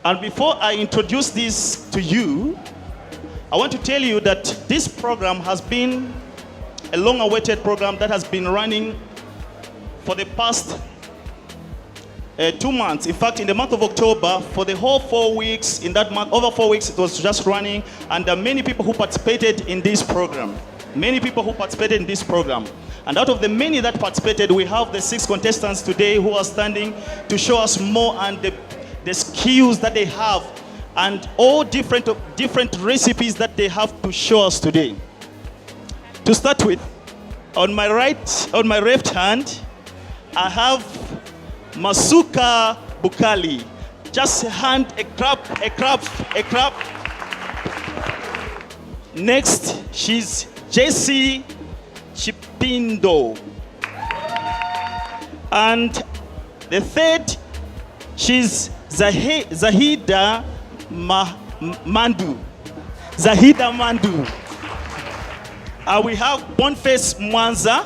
And before I introduce this to you, I want to tell you that this program has been a long-awaited program that has been running for the past 2 months. In fact, in the month of October, for the whole 4 weeks, in that month, over 4 weeks, it was just running, and there are many people who participated in this program. Many people who participated in this program. And out of the many that participated, we have the 6 contestants today who are standing to show us more and the skills that they have and all different recipes that they have to show us today. To start with, on my left hand, I have Masuka Bukali. Just hand a crab. Next, she's Jessie Chipindo. And the third, she's Zahida Mandu. Zahida Mandu. We have Boniface Mwanza.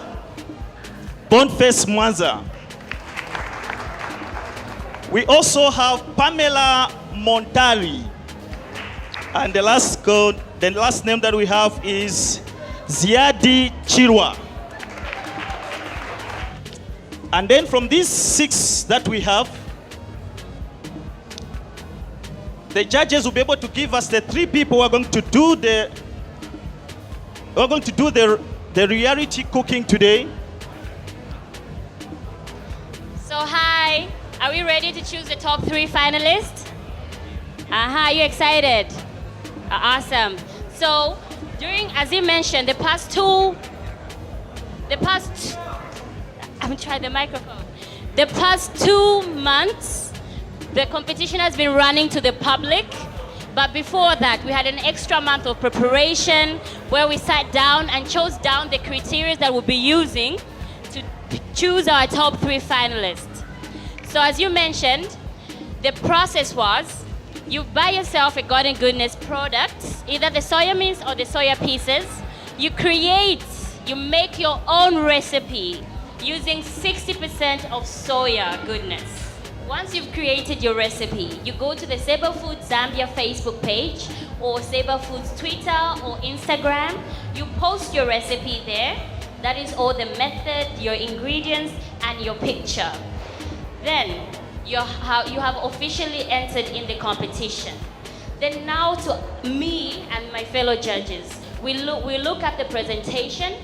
We also have Pamela Montari. And the last name that we have is Ziadi Chirwa. And then from these 6 that we have, the judges will be able to give us the 3 people who are going to do the reality cooking today. So hi, are we ready to choose the top 3 finalists? Are you excited? Awesome. So as you mentioned, the past 2 months, the competition has been running to the public. But before that, we had an extra month of preparation where we sat down and chose down the criteria that we'll be using to choose our top 3 finalists. So as you mentioned, the process was you buy yourself a Golden Goodness product, either the soya means or the soya pieces. You make your own recipe using 60% of soya goodness. Once you've created your recipe, you go to the Seba Foods Zambia Facebook page or Seba Foods Twitter or Instagram. You post your recipe there. That is all the method, your ingredients, and your picture. Then you have officially entered in the competition. Then now to me and my fellow judges, we look at the presentation,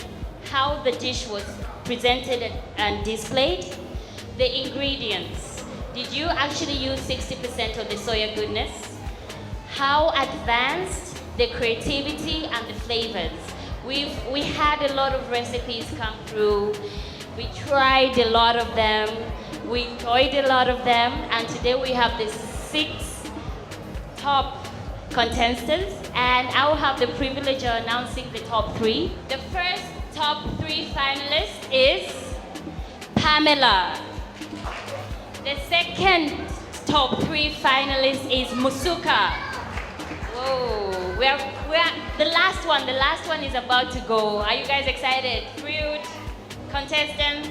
how the dish was presented and displayed, the ingredients. Did you actually use 60% of the soya goodness? How advanced the creativity and the flavors? We had a lot of recipes come through. We tried a lot of them. We enjoyed a lot of them. And today we have the 6 top contestants. And I will have the privilege of announcing the top 3. The first top 3 finalist is Pamela. The second top 3 finalist is Musuka. Whoa, we're the last one. The last one is about to go. Are you guys excited? Thrilled? Contestants?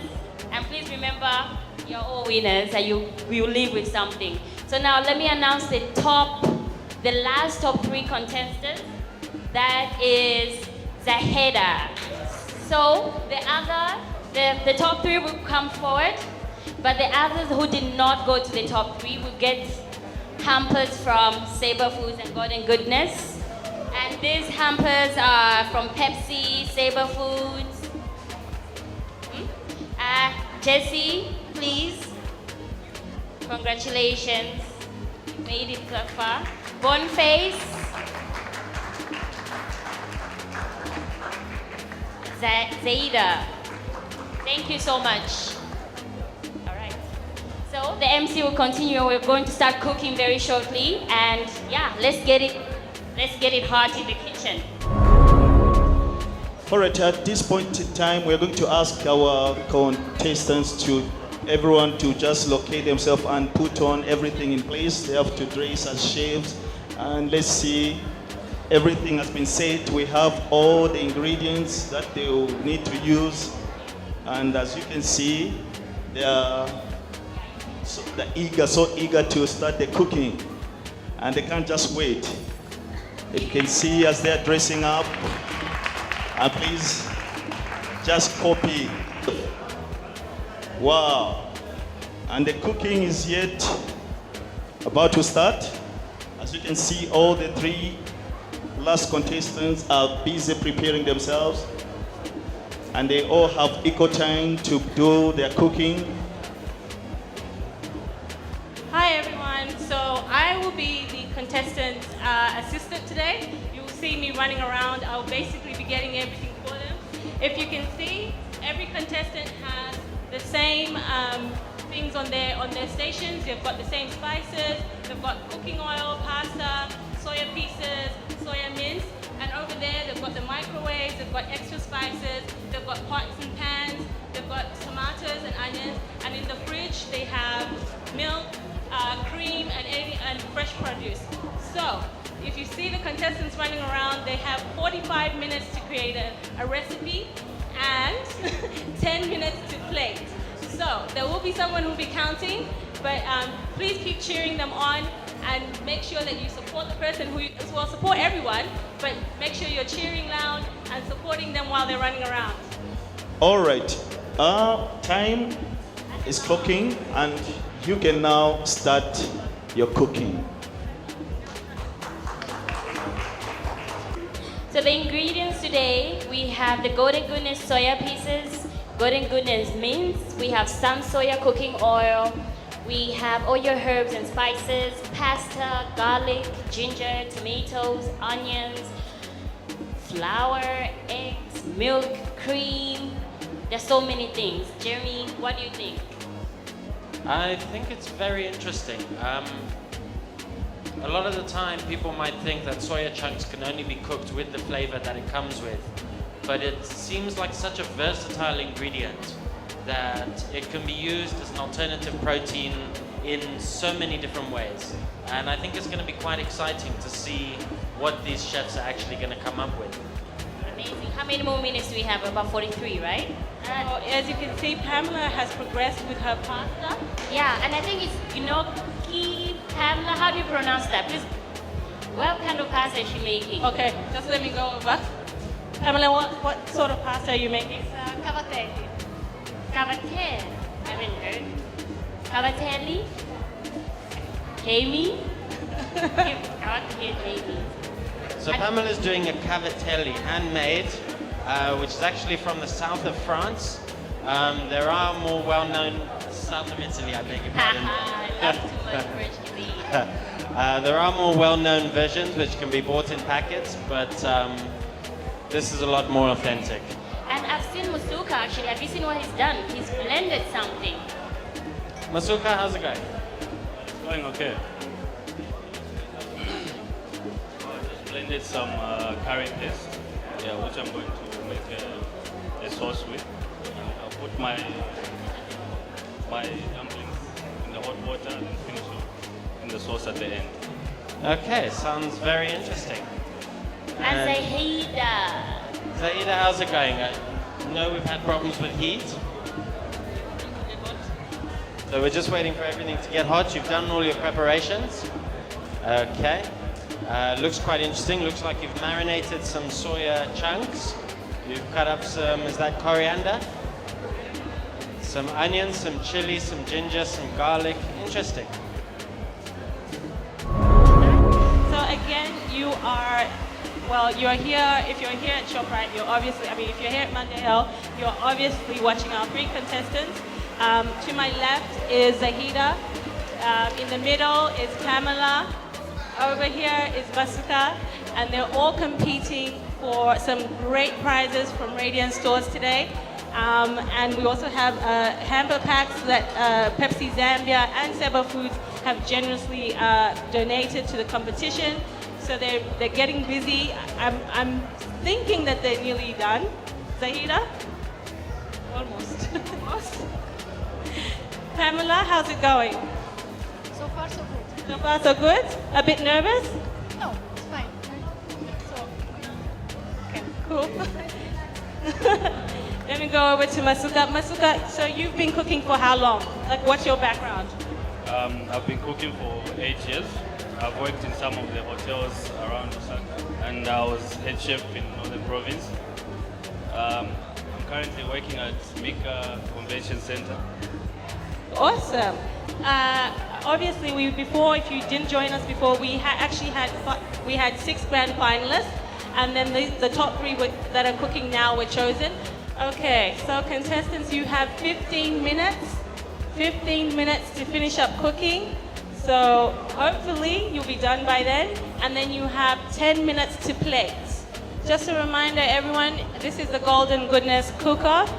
And please remember, you're all winners and you will leave with something. So now let me announce the last top 3 contestants. That is Zaheda. So the top 3 will come forward. But the others who did not go to the top 3 will get hampers from Seba Foods and Golden Goodness. And these hampers are from Pepsi, Seba Foods. Jessie, please. Congratulations. You made it so far. Boniface. Zaida. Thank you so much. So the MC will continue. We're going to start cooking very shortly, and yeah, let's get it hot in the kitchen. All right, at this point in time, we're going to ask our contestants everyone to just locate themselves and put on everything in place. They have to dress as chefs, and let's see, everything has been set. We have all the ingredients that they will need to use, and as you can see, they are so eager to start the cooking. and they can't just wait. If you can see as they're dressing up, and please just copy. Wow. And the cooking is yet about to start. As you can see, all the 3 last contestants are busy preparing themselves, and they all have equal time to do their cooking. Hi everyone, so I will be the contestant assistant today. You will see me running around. I'll basically be getting everything for them. If you can see, every contestant has the same things on their stations. They've got the same spices, they've got cooking oil, pasta, soya pieces, soya mince, and over there they've got the microwaves, they've got extra spices, they've got pots and pans, they've got tomatoes and onions, and in the fridge they have milk, cream, and fresh produce. So, if you see the contestants running around, they have 45 minutes to create a recipe and 10 minutes to plate. So, there will be someone who will be counting, but please keep cheering them on and make sure that you support the person support everyone, but make sure you're cheering loud and supporting them while they're running around. All right, time is clocking, and you can now start your cooking. So the ingredients today, we have the Golden Goodness Soya pieces, Golden Goodness mince, we have sun soya cooking oil, we have all your herbs and spices, pasta, garlic, ginger, tomatoes, onions, flour, eggs, milk, cream. There's so many things. Jeremy, what do you think? I think it's very interesting. A lot of the time people might think that soya chunks can only be cooked with the flavor that it comes with, but it seems like such a versatile ingredient that it can be used as an alternative protein in so many different ways. And I think it's going to be quite exciting to see what these chefs are actually going to come up with. Amazing. How many more minutes do we have? About 43, right? So, as you can see, Pamela has progressed with her pasta. Yeah, and I think it's Pamela, how do you pronounce that? Please, what kind of pasta is she making? Okay, just let me go over. Pamela, what sort of pasta are you making? It's cavatelli. Cavatelli? I haven't heard. Cavatelli? Amy? Amy. So Pamela's doing a cavatelli, handmade, which is actually from the south of France. There are more well-known, south of Italy, I beg your pardon. I love too much French cuisine. There are more well-known versions which can be bought in packets, but this is a lot more authentic. And I've seen Musuka actually. Have you seen what he's done? He's blended something. Masuka, how's it going? It's going okay. I just blended some curry paste, which I'm going to make a sauce with. I'll put my dumplings in the hot water and finish it in the sauce at the end. Okay, sounds very interesting. And Zahida. Zaida, how's it going? I know we've had problems with heat. So we're just waiting for everything to get hot. You've done all your preparations. Okay. Looks quite interesting. Looks like you've marinated some soya chunks. You've cut up some, is that coriander? Some onions, some chili, some ginger, some garlic. Interesting. So again, you're here, if you're here at ShopRite, if you're here at Monday Hill, you're obviously watching our 3 contestants. To my left is Zahida. In the middle is Pamela. Over here is Masuka. And they're all competing for some great prizes from Radiant Stores today. And we also have hamper packs that Pepsi Zambia and Seba Foods have generously donated to the competition. So they're getting busy. I'm thinking that they're nearly done. Zahida? Almost. Almost. Pamela, how's it going? So far, so good. So far, so good? A bit nervous? No, it's fine. So, okay. Cool. Let me go over to Masuka. Masuka, so you've been cooking for how long? Like, what's your background? I've been cooking for 8 years. I've worked in some of the hotels around Lusaka, and I was head chef in Northern Province. I'm currently working at Mika Convention Center. Awesome. Obviously, if you didn't join us before, we had 6 grand finalists, and then the top 3 that are cooking now were chosen. Okay, so contestants, you have 15 minutes. 15 minutes to finish up cooking. So hopefully you'll be done by then, and then you have 10 minutes to plate. Just a reminder, everyone, this is the Golden Goodness Cook-Off.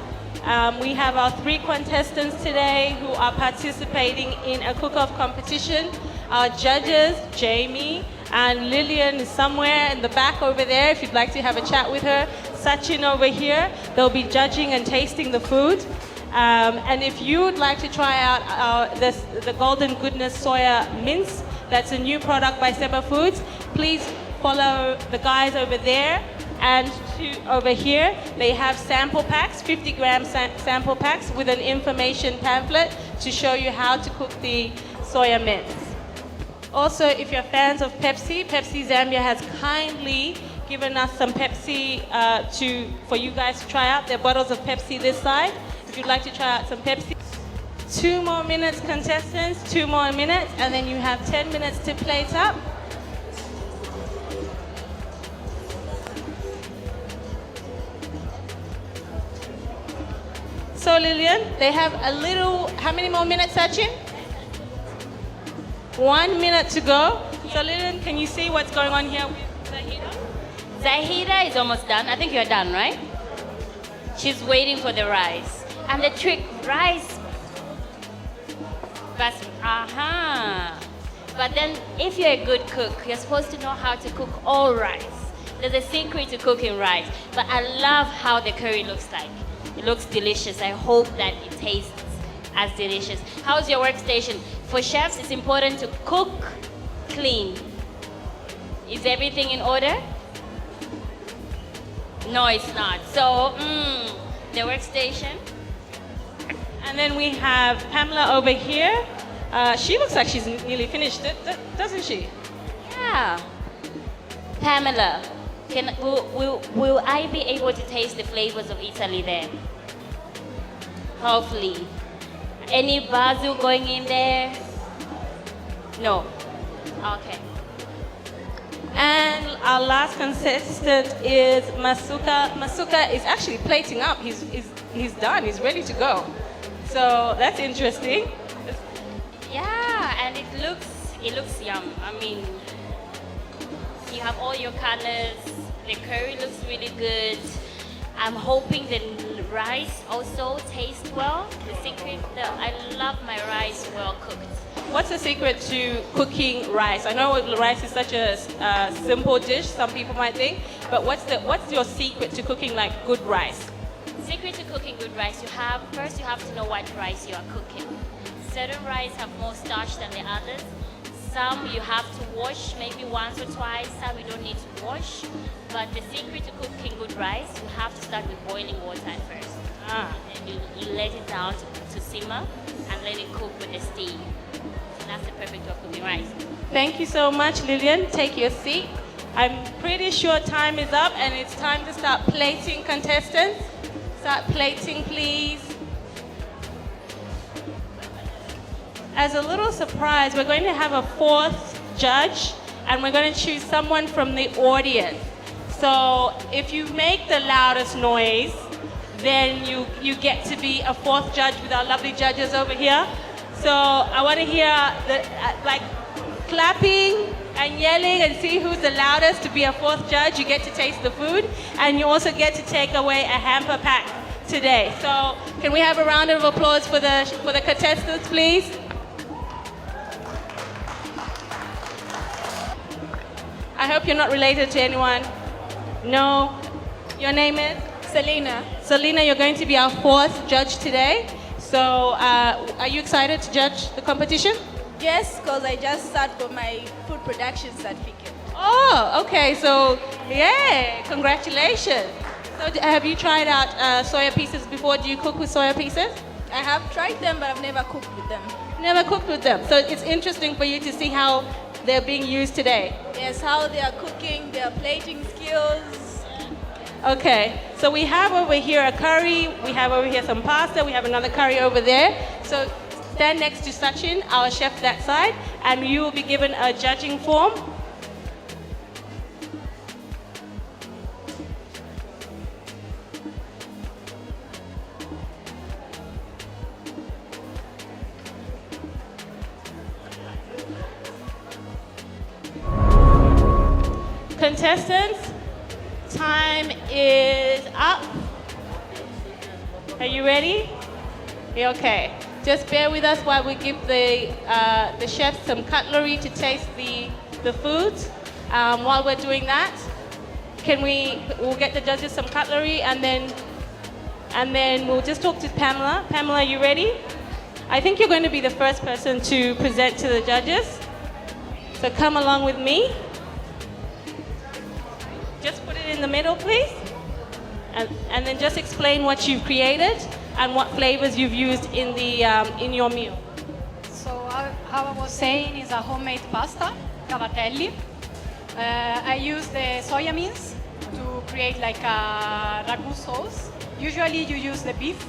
We have our 3 contestants today who are participating in a cook-off competition. Our judges, Jamie and Lillian, is somewhere in the back over there if you'd like to have a chat with her. Sachin over here. They'll be judging and tasting the food. And if you would like to try out the Golden Goodness Soya Mince, that's a new product by Seba Foods, please follow the guys over there. And over here, they have sample packs, 50-gram sample packs with an information pamphlet to show you how to cook the soya mince. Also, if you're fans of Pepsi, Pepsi Zambia has kindly given us some Pepsi for you guys to try out. There are bottles of Pepsi this side. If you'd like to try out some Pepsi. 2 more minutes, contestants, 2 more minutes, and then you have 10 minutes to plate up. So Lillian, they have how many more minutes, Sachin? 1 minute to go. So Lillian, can you see what's going on here with Zahida? Zahida is almost done. I think you're done, right? She's waiting for the rice. And the trick, rice. But then if you're a good cook, you're supposed to know how to cook all rice. There's a secret to cooking rice. But I love how the curry looks like. It looks delicious. I hope that it tastes as delicious. How's your workstation? For chefs, it's important to cook clean. Is everything in order? No, it's not. So, the workstation. And then we have Pamela over here. She looks like she's nearly finished, doesn't she? Yeah. Pamela, will I be able to taste the flavors of Italy there? Hopefully. Any basil going in there? No. Okay. And our last contestant is Masuka. Masuka is actually plating up. He's done. He's ready to go. So that's interesting. Yeah, and it looks yum. I mean, you have all your colors. The curry looks really good. I'm hoping the rice also tastes well. The secret, I love my rice well cooked. What's the secret to cooking rice? I know rice is such a simple dish, some people might think, but what's your secret to cooking like good rice? Secret to cooking good rice, first you have to know what rice you are cooking. Certain rice have more starch than the others. Some you have to wash maybe once or twice, some you don't need to wash. But the secret to cooking good rice, you have to start with boiling water at first. And you let it down to simmer and let it cook with the steam. So that's the perfect way of cooking rice. Thank you so much, Lillian. Take your seat. I'm pretty sure time is up and it's time to start plating, contestants. Start plating, please. As a little surprise, we're going to have a 4th judge and we're going to choose someone from the audience. So if you make the loudest noise, then you get to be a 4th judge with our lovely judges over here. So I want to hear like clapping and yelling and see who's the loudest to be a 4th judge. You get to taste the food and you also get to take away a hamper pack today. So can we have a round of applause for the contestants, please? I hope you're not related to anyone. No. Your name is? Selena. Selena, you're going to be our 4th judge today. So are you excited to judge the competition? Yes, because I just sat for my food production certificate. Oh, okay. So, yeah, congratulations. So have you tried out soya pieces before? Do you cook with soya pieces? I have tried them, but I've never cooked with them. Never cooked with them. So it's interesting for you to see how they're being used today? Yes, how they are cooking, their plating skills. Okay, so we have over here a curry, we have over here some pasta, we have another curry over there. So stand next to Sachin, our chef that side, and you will be given a judging form. Contestants, time is up. Are you ready? Okay. Just bear with us while we give the chefs some cutlery to taste the foods. While we're doing that, we'll get the judges some cutlery and then we'll just talk to Pamela. Pamela, are you ready? I think you're going to be the first person to present to the judges. So come along with me. Just put it in the middle, please. And then just explain what you've created and what flavors you've used in your meal. So how I was saying is a homemade pasta, cavatelli. I use the soya beans to create like a ragu sauce. Usually you use the beef,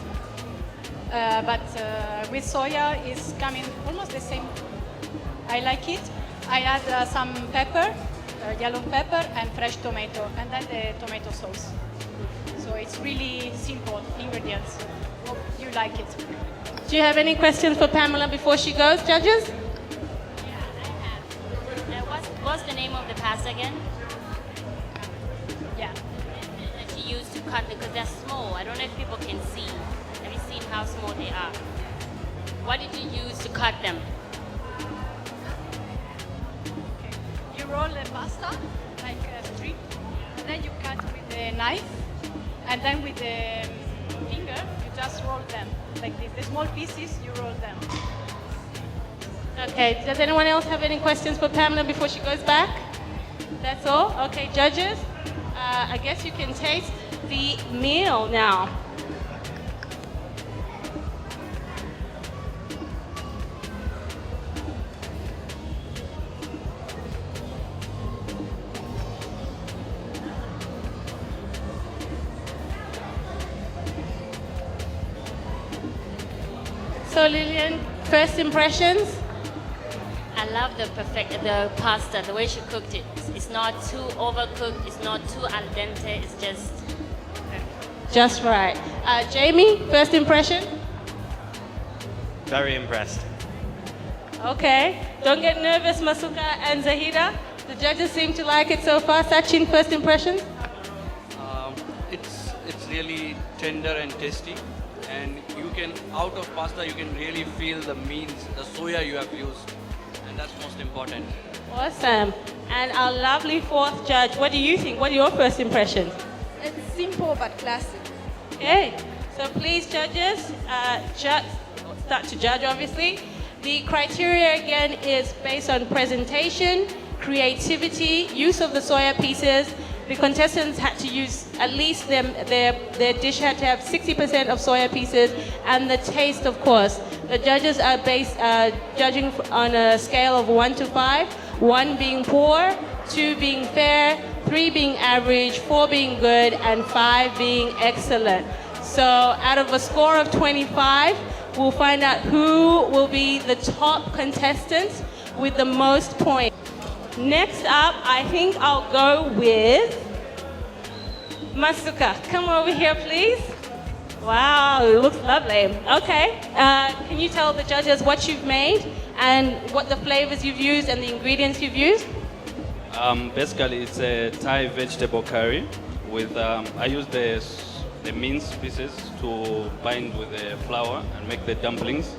but with soya it's coming almost the same. I like it. I add some pepper, yellow pepper and fresh tomato, and then the tomato sauce. So it's really simple ingredients. Hope you like it. Do you have any questions for Pamela before she goes, judges? Yeah, I have. What's the name of the pasta again? Yeah. That you use to cut it, because they're small. I don't know if people can see. Have you seen how small they are? What did you use to cut them? You roll the pasta like a strip, and then you cut with the knife, and then with the finger you just roll them like this. The small pieces you roll them. Okay, does anyone else have any questions for Pamela before she goes back? That's all? Okay, judges, I guess you can taste the meal now. So Lillian, first impressions? I love the pasta, the way she cooked it. It's not too overcooked, it's not too al dente, it's just right. Jamie, first impression? Very impressed. Okay. Don't get nervous, Masuka and Zahida. The judges seem to like it so far. Sachin, first impressions? It's really tender and tasty, and out of pasta you can really feel the means, the soya you have used, and that's most important. Awesome. And our lovely fourth judge, what do you think? What are your first impressions? It's simple but classic. Okay. So please, judges, start to judge, obviously. The criteria again is based on presentation, creativity, use of the soya pieces. The contestants had to use at least their dish had to have 60% of soya pieces, and the taste, of course. The judges are judging on a scale of 1 to 5, 1 being poor, 2 being fair, 3 being average, 4 being good, and 5 being excellent. So out of a score of 25, we'll find out who will be the top contestant with the most points. Next up, I think I'll go with Masuka. Come over here, please. Wow, it looks lovely. Okay, can you tell the judges what you've made and what the flavors you've used and the ingredients you've used? Basically, it's a Thai vegetable curry with, I use the minced pieces to bind with the flour and make the dumplings.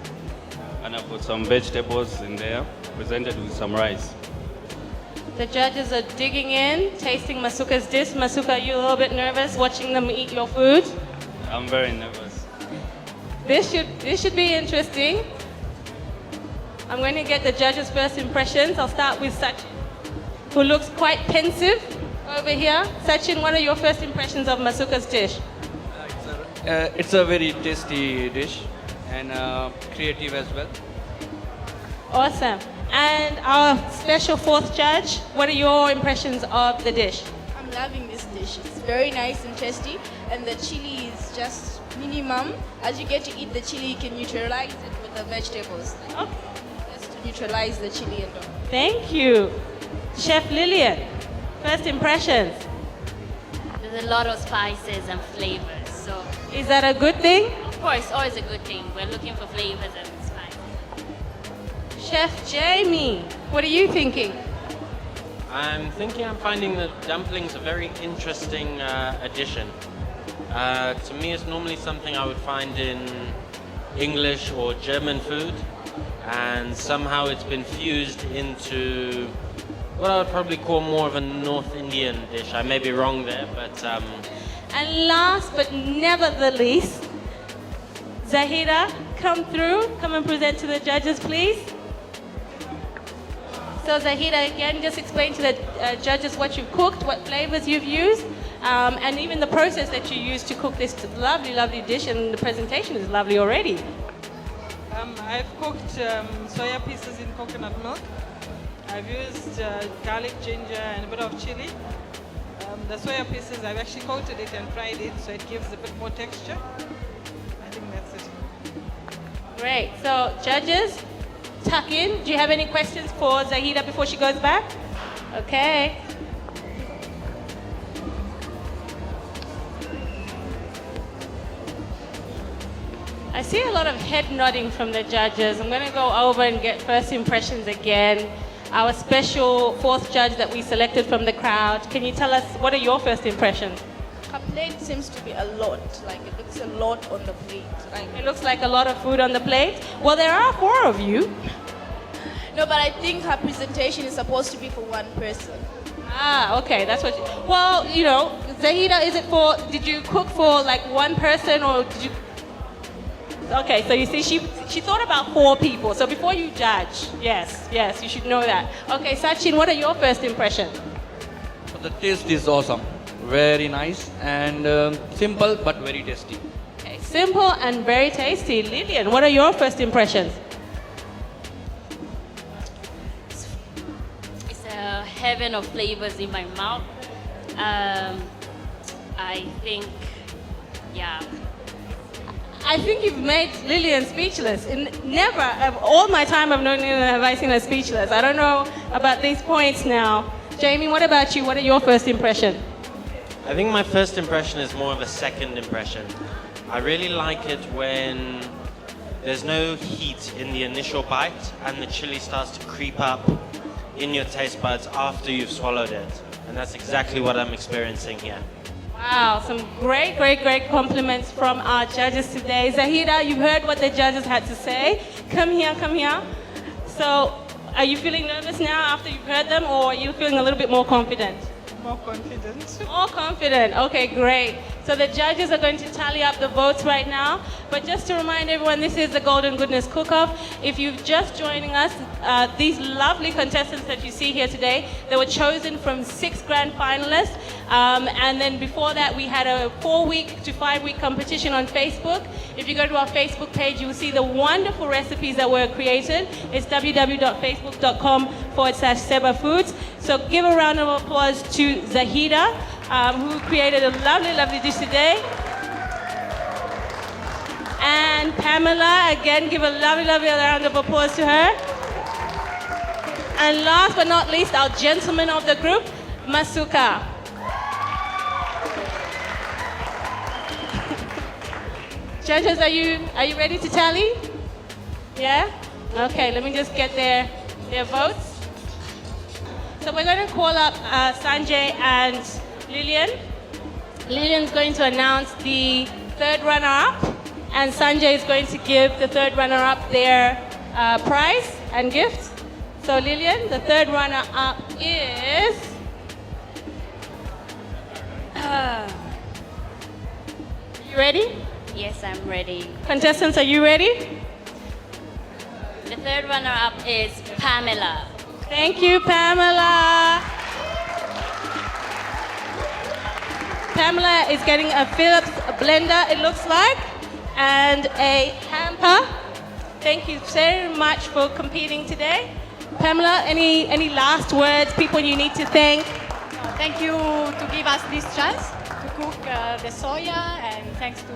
And I put some vegetables in there, presented with some rice. The judges are digging in, tasting Masuka's dish. Masuka, are you a little bit nervous watching them eat your food? I'm very nervous. This should be interesting. I'm going to get the judges' first impressions. I'll start with Sachin, who looks quite pensive over here. Sachin, what are your first impressions of Masuka's dish? It's a very tasty dish and creative as well. Awesome. And our special fourth judge, what are your impressions of the dish? I'm loving this dish. It's very nice and tasty, and the chili is just minimum. As you get to eat the chili, you can neutralize it with the vegetables. Okay. Just to neutralize the chili and all. Thank you. Chef Lillian, first impressions. There's a lot of spices and flavors, so Is that a good thing? of course, always a good thing. We're looking for flavors and spices. Chef Jamie, what are you thinking? I'm finding the dumplings a very interesting addition. To me, it's normally something I would find in English or German food, and somehow it's been fused into what I would probably call more of a North Indian dish. I may be wrong there, but And last but never the least, Zahida, come through. Come and present to the judges, please. So Zahida, again, just explain to the judges what you've cooked, what flavors you've used, and even the process that you used to cook this lovely, lovely dish, and the presentation is lovely already. I've cooked soya pieces in coconut milk. I've used garlic, ginger, and a bit of chili. The soya pieces, I've actually coated it and fried it, so it gives a bit more texture. I think that's it. Great. So judges, tuck in. Do you have any questions for Zahida before she goes back? Okay. I see a lot of head nodding from the judges. I'm going to go over and get first impressions again. Our special fourth judge that we selected from the crowd. Can you tell us, what are your first impressions? Her plate seems to be a lot. Like it looks a lot on the plate. Like It looks like a lot of food on the plate. Well, there are 4 of you. no, but I think her presentation is supposed to be for one person. Ah, okay, that's what well, you know, Zahida, did you cook for like one person or did you? Okay, so you see, she thought about 4 people. So before you judge, yes, you should know that. Okay, Sachin, what are your first impressions? The taste is awesome. Very nice and simple but very tasty. Okay, simple and very tasty. Lillian, what are your first impressions? It's a heaven of flavors in my mouth. I think, yeah. I think you've made Lillian speechless. Never, all my time I've known Lillian, have I seen her speechless. I don't know about these points now. Jamie, what about you? What are your first impressions? I think my first impression is more of a second impression. I really like it when there's no heat in the initial bite and the chili starts to creep up in your taste buds after you've swallowed it. And that's exactly what I'm experiencing here. Wow, some great compliments from our judges today. Zahida, you've heard what the judges had to say. Come here. So, are you feeling nervous now after you've heard them, or are you feeling a little bit more confident? More confident. More confident. Okay, great. So the judges are going to tally up the votes right now. But just to remind everyone, this is the Golden Goodness Cook-Off. If you've just joining us, these lovely contestants that you see here today, they were chosen from 6 grand finalists. And then before that, we had a 4-week to 5-week competition on Facebook. If you go to our Facebook page, you will see the wonderful recipes that were created. It's www.facebook.com/Seba Foods. So give a round of applause to Zahida, who created a lovely dish today. And Pamela, again, give a lovely round of applause to her. And last but not least, our gentleman of the group, Masuka. Judges, are you ready to tally? Yeah? Okay, let me just get their votes. So we're going to call up Sanjay and Lillian. Lillian's going to announce the 3rd runner-up, and Sanjay is going to give the 3rd runner-up their prize and gift. So Lillian, the 3rd runner-up is... you ready? Yes, I'm ready. Contestants, are you ready? The 3rd runner-up is Pamela. Thank you, Pamela. Pamela is getting a Philips blender, it looks like, and a hamper. Thank you very much for competing today. Pamela, any last words, people you need to thank? Thank you to give us this chance to cook the soya, and thanks to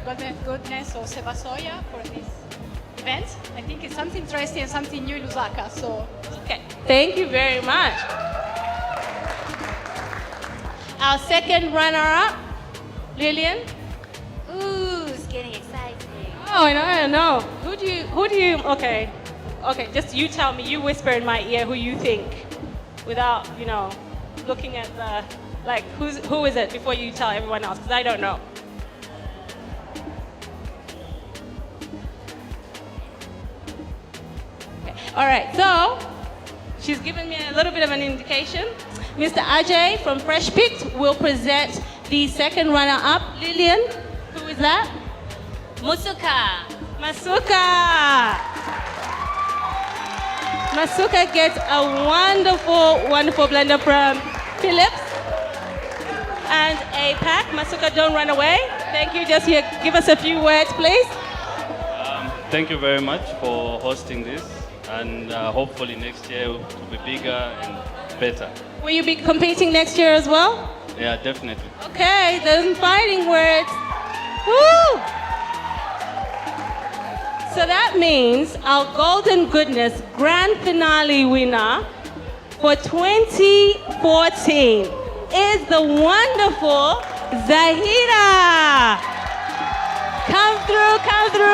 Golden Goodness or Seba Soya for this event. I think it's something interesting and something new in Lusaka. So, Okay, thank you very much. Our second runner-up, Lillian. Ooh, it's getting exciting. Oh, I know. Who do you, okay, just you tell me, you whisper in my ear who you think, without, looking at the, like, who is it before you tell everyone else, because I don't know. Okay. All right, so, she's given me a little bit of an indication. Mr. Ajay from Fresh Picked will present the second runner-up. Lillian, who is that? Musuka. Masuka. Masuka gets a wonderful, wonderful blender from Philips and a pack. Masuka, don't run away. Thank you. Just here, give us a few words, please. Thank you very much for hosting this, and hopefully next year will be bigger and better. Will you be competing next year as well? Yeah, definitely. Okay, those fighting words. Woo! So that means our Golden Goodness Grand Finale winner for 2014 is the wonderful Zahida. Come through,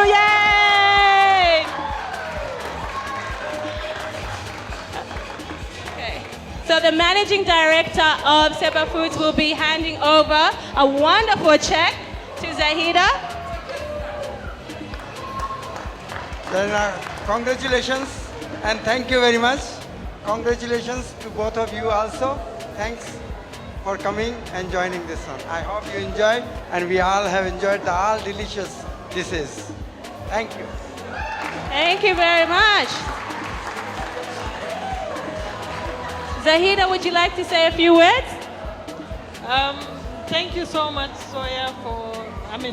yay! Okay. So the managing director of Seba Foods will be handing over a wonderful check to Zahida. Then, congratulations and thank you very much. Congratulations to both of you also. Thanks for coming and joining this one. I hope you enjoyed, and we all have enjoyed the all delicious dishes. Thank you. Thank you very much. Zahida, would you like to say a few words? Thank you so much, Soya,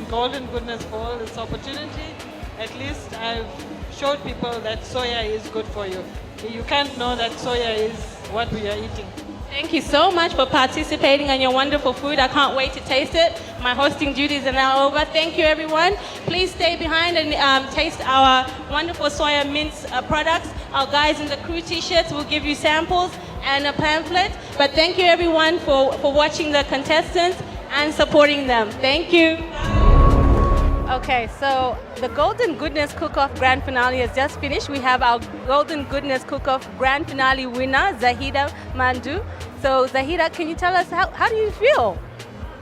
Golden Goodness, for all this opportunity. At least I've showed people that soya is good for you. You can't know that soya is what we are eating. Thank you so much for participating in your wonderful food. I can't wait to taste it. My hosting duties are now over. Thank you, everyone. Please stay behind and taste our wonderful soya mince products. Our guys in the crew t-shirts will give you samples and a pamphlet. But thank you, everyone, for watching the contestants and supporting them. Thank you. Okay, so the Golden Goodness Cook-Off Grand Finale has just finished. We have our Golden Goodness Cook-Off Grand Finale winner, Zahida Mandu. So Zahida, can you tell us, how do you feel?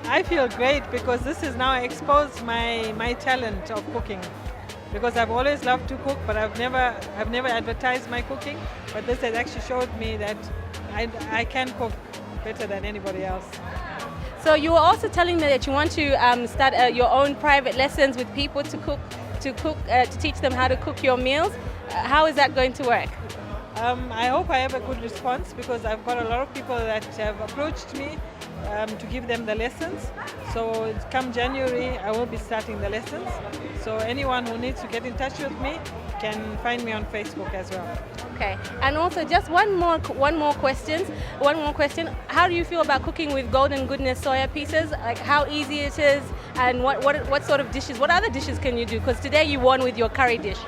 I feel great because this has now exposed my talent of cooking. Because I've always loved to cook, but I've never advertised my cooking. But this has actually showed me that I can cook better than anybody else. So you were also telling me that you want to start your own private lessons with people to teach them how to cook your meals. How is that going to work? I hope I have a good response because I've got a lot of people that have approached me to give them the lessons. So come January, I will be starting the lessons. So anyone who needs to get in touch with me can find me on Facebook as well. Okay, and also just one more question. How do you feel about cooking with Golden Goodness soya pieces? Like how easy it is, and what sort of dishes? What other dishes can you do? Because today you won with your curry dish.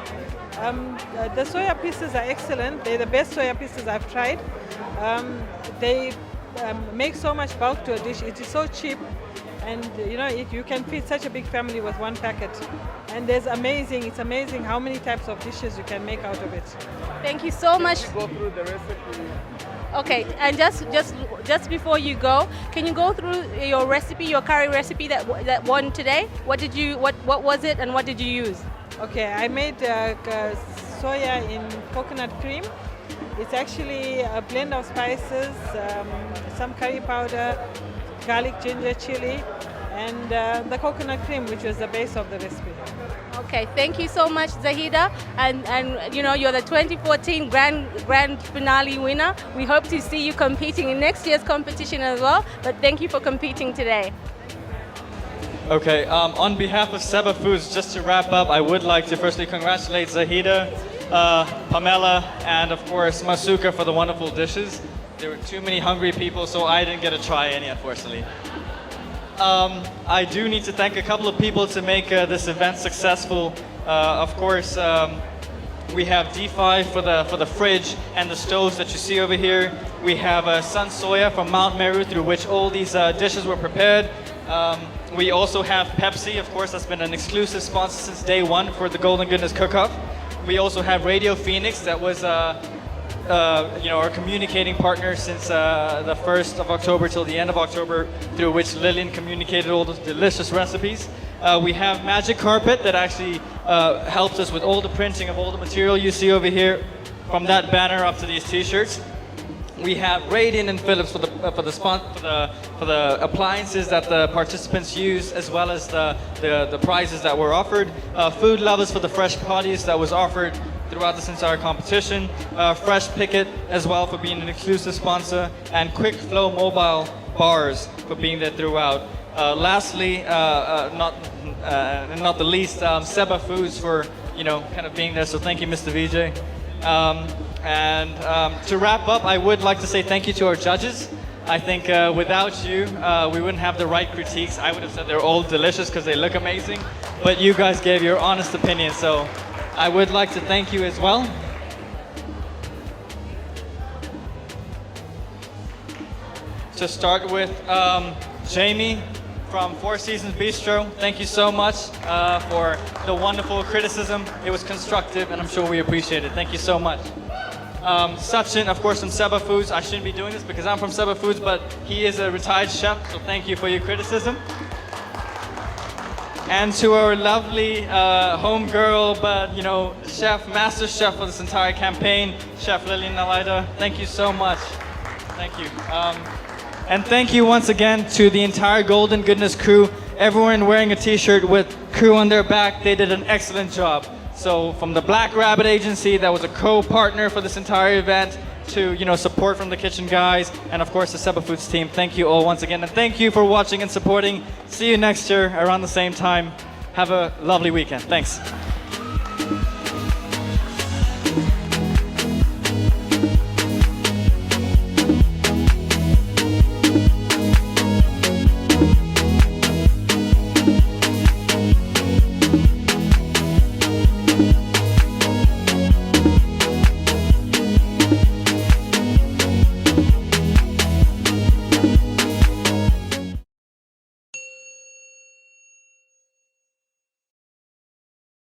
The soya pieces are excellent. They're the best soya pieces I've tried. They make so much bulk to a dish. It is so cheap, and you can feed such a big family with one packet. And it's amazing how many types of dishes you can make out of it. Thank you so much. Go through the recipe. Okay, and just before you go, can you go through your recipe, your curry recipe that won today? What was it, and what did you use? Okay, I made soya in coconut cream. It's actually a blend of spices, some curry powder, garlic, ginger, chili, and the coconut cream, which was the base of the recipe. Okay, thank you so much, Zahida, and you're the 2014 grand finale winner. We hope to see you competing in next year's competition as well. But thank you for competing today. Okay, on behalf of Seba Foods, just to wrap up, I would like to firstly congratulate Zahida Pamela, and of course Masuka for the wonderful dishes. There were too many hungry people, so I didn't get to try any, unfortunately. I do need to thank a couple of people to make this event successful. Of course, we have D5 for the fridge and the stoves that you see over here. We have Sun Soya from Mount Meru, through which all these dishes were prepared. We also have Pepsi, of course, that's been an exclusive sponsor since day one for the Golden Goodness Cook-Off. We also have Radio Phoenix, that was our communicating partner since the 1st of October till the end of October, through which Lillian communicated all those delicious recipes. We have Magic Carpet that actually helped us with all the printing of all the material you see over here, from that banner up to these t-shirts. We have Radiant and Philips for the appliances that the participants use, as well as the prizes that were offered. Food Lovers for the fresh patties that was offered throughout this entire competition. Fresh Picket as well for being an exclusive sponsor, and Quick Flow Mobile Bars for being there throughout. Lastly, not the least, Seba Foods for kind of being there. So thank you, Mr. VJ. To wrap up, I would like to say thank you to our judges. I think without you, we wouldn't have the right critiques. I would have said they're all delicious because they look amazing, but you guys gave your honest opinion, so I would like to thank you as well. To start with, Jamie from Four Seasons Bistro, thank you so much for the wonderful criticism. It was constructive, and I'm sure we appreciate it. Thank you so much. Sachin, of course, from Seba Foods. I shouldn't be doing this because I'm from Seba Foods, but he is a retired chef, so thank you for your criticism. And to our lovely homegirl, but chef, master chef for this entire campaign, Chef Lillian Alaida, thank you so much. Thank you. And thank you once again to the entire Golden Goodness crew. Everyone wearing a t-shirt with crew on their back. They did an excellent job. So from the Black Rabbit Agency, that was a co-partner for this entire event, to support from the kitchen guys, and of course the Seba Foods team. Thank you all once again, and thank you for watching and supporting. See you next year around the same time. Have a lovely weekend. Thanks.